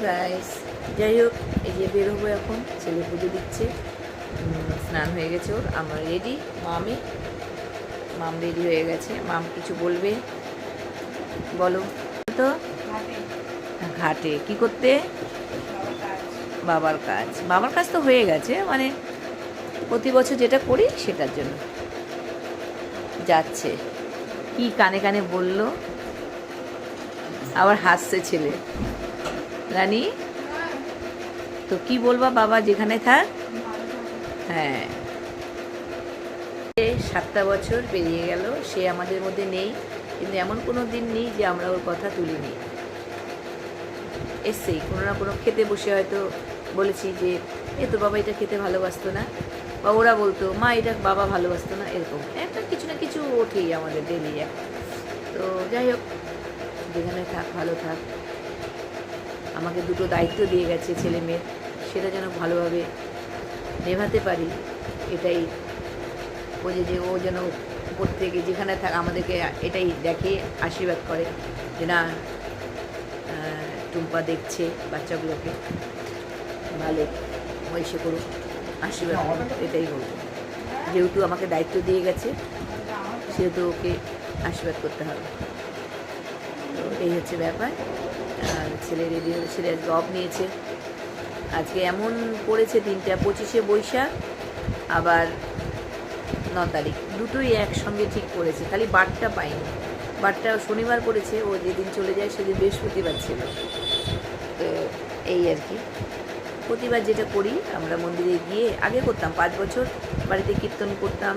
Guys, যাই হোক, এই যে বেরোবো এখন। ছেলে পুজো দিচ্ছে, স্নান হয়ে গেছে ওর, আমরা রেডি। মাম রেডি হয়ে গেছে। মাম কিছু বলবে, বলো তো। ঘাটে কি করতে? বাবার কাজ তো হয়ে গেছে, মানে প্রতি বছর যেটা করি সেটার জন্য যাচ্ছে। কি কানে কানে বলল, আবার হাসছে ছেলে। রানী, তো কি বলবা? বাবা যেখানে থাক। হ্যাঁ, 7টা বছর পেরিয়ে গেল, সে আমাদের মধ্যে নেই, কিন্তু এমন কোনো দিন নেই যে আমরা ওর কথা তুলিনি। এসছেই কোনো না কোনো, খেতে বসে হয়তো বলেছি যে তোর বাবা এটা খেতে ভালোবাসতো না, বা ওরা বলতো মা এটা বাবা ভালোবাসতো না, এরকম একটা কিছু না কিছু ওঠেই আমাদের ডেলি। তো যাই হোক, যেখানে থাক, ভালো থাক। আমাকে দুটো দায়িত্ব দিয়ে গেছে ছেলে মেয়ের, সেটা যেন ভালোভাবে নেভাতে পারি, এটাই। ও যেন উপর থেকে যেখানে থাক আমাদেরকে এটাই দেখে, আশীর্বাদ করে যে না, টুম্পা দেখছে বাচ্চাগুলোকে, ভালো হয়েছে করুক, আশীর্বাদ করুক, এটাই বলবো। যেহেতু আমাকে দায়িত্ব দিয়ে গেছে, সেহেতু ওকে আশীর্বাদ করতে হবে। তো এই হচ্ছে ব্যাপার। আর ছেলে রেডি হয়ে, ছেলে আজকে অফ নিয়েছে। আজকে এমন পড়েছে দিনটা, 25শে বৈশাখ আবার 9 তারিখ, দুটোই একসঙ্গে ঠিক পড়েছে, খালি বারটা পাইনি। বারটা শনিবার পড়েছে, ও যেদিন চলে যায় সেদিন বৃহস্পতিবার ছিল। তো এই আর কি, প্রতিবার যেটা করি আমরা মন্দিরে গিয়ে, আগে করতাম 5 বছর বাড়িতে কীর্তন করতাম,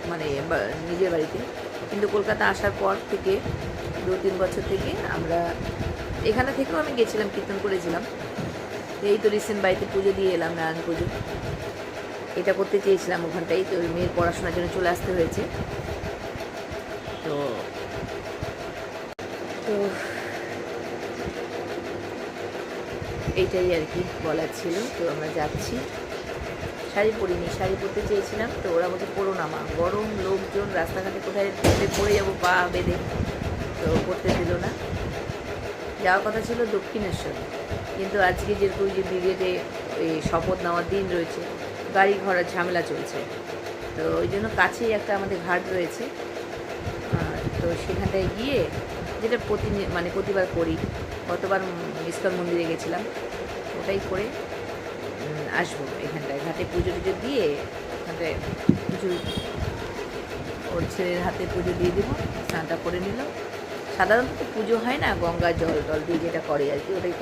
মানে নিজের বাড়িতে। কিন্তু কলকাতা আসার পর থেকে 2-3 বছর থেকে আমরা এখানে থেকেও আমি গেছিলাম, কীর্তন করেছিলাম। এই তো রিসেন্ট বাড়িতে পুজো দিয়ে এলাম, নারায়ণ পুজো। এটা করতে চেয়েছিলাম ওখানটাই, তো মেয়ের পড়াশোনার জন্য চলে আসতে হয়েছে। তো তো এইটাই আর কি বলার ছিল। তো আমরা যাচ্ছি। শাড়ি পরিনি, শাড়ি পরতে চেয়েছিলাম, তো ওরা বলছে পরো না মা, গরম, লোকজন, রাস্তাঘাটে কোথায় পরে যাবো পা বেঁধে, তো পরতে দিল না। যাওয়ার কথা ছিল দক্ষিণেশ্বর, কিন্তু আজকে যেরকম যে ব্রিগেডে এই শপথ নেওয়ার দিন রয়েছে, গাড়ি ঘোড়ার ঝামেলা চলছে, তো ওই জন্য কাছেই একটা আমাদের ঘাট রয়েছে। তো সেখানটায় গিয়ে, যেটা প্রতিবার করি, গতবার ইস্কন মন্দিরে গেছিলাম, ওটাই করে আসবো। এখানটায় ঘাটে পুজো টুজো দিয়ে, ওখানটায় কিছু ওর ছেলের হাতে পুজো দিয়ে দেবো, স্নানটা করে নিল। সাধারণত পুজো হয় না, গঙ্গা জল টল দিয়ে যেটা করে আর কি, ওটাই